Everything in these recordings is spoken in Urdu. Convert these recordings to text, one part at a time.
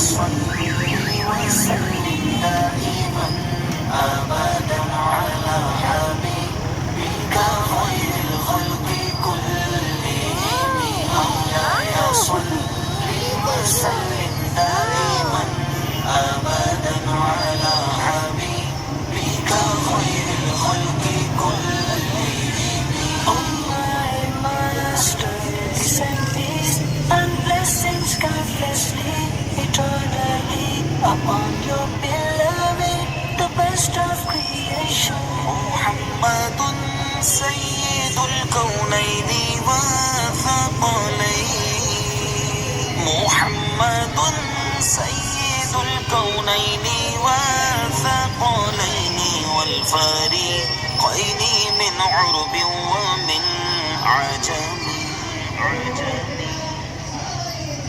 صلي وسلم دائما أبدا على حبيبك خير الخلق كلهم مولاي صلي وسلم دائما أبدا على حبيبك خير الخلق كلهم. Oh my master, send peace and blessings countlessly, eternally upon your beloved, the best of creation. محمد سيد الكونين والثقلين. محمد سيد الكونين والثقلين والفريقين من عرب ومن عجم.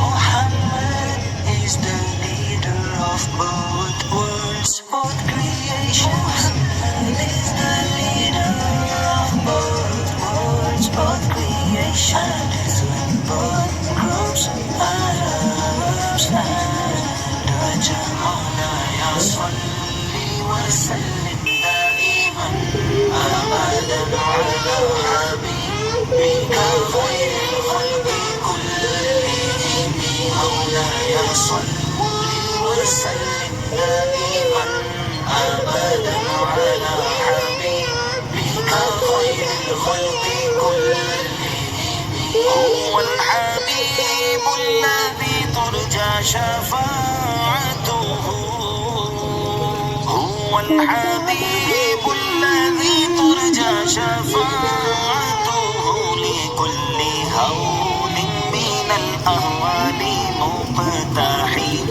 Muhammad is the leader of both worlds, both creations. Muhammad is the leader of both worlds, both creations. When both groups, Arabs and Ajam, مولاي صلي وسلم دائما أبدا على حبيبك خير الخلق كلهم. مولاي صلي وسلم دائما أبدا على حبيبك خير الخلق كلهم. هو الحبيب الذي ترجى شفاعته. هو الحبيب الذي ترجى شفاعته لكل هول من الأهوال مقتحم.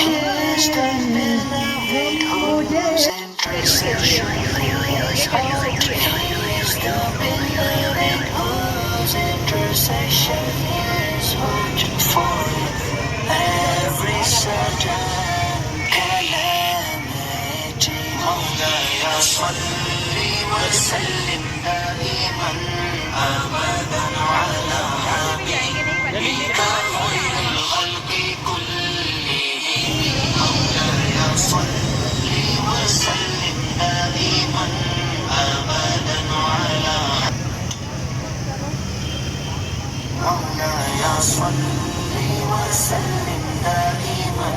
Here's the beloved whose intercession is hard. Here's the beloved whose intercession is hard for every certain calamity. مولاي صلي وسلم دائما أبدا على حبيبك خير الخلق كلهم. مولاي صلي وسلم دائما أبدا على مولاي صلي وسلم دائما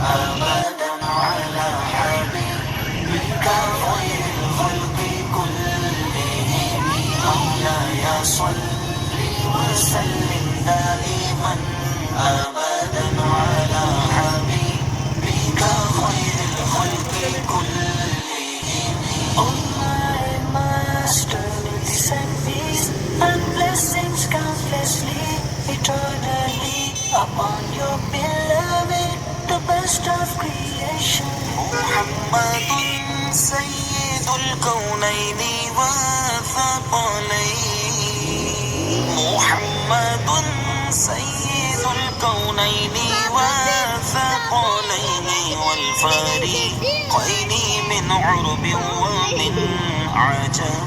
أبدا على حبيبك خير الخلق كلهم. مولاي صلي وسلم دائما أبدا على حبيبك خير الخلق كلهم. Oh my master, send peace and blessings countlessly, eternally upon your beloved, the best of creation. محمد سيد الكونين والثقلين. محمد سيد الكونين والثقلين والفريقين من عرب ومن عجم.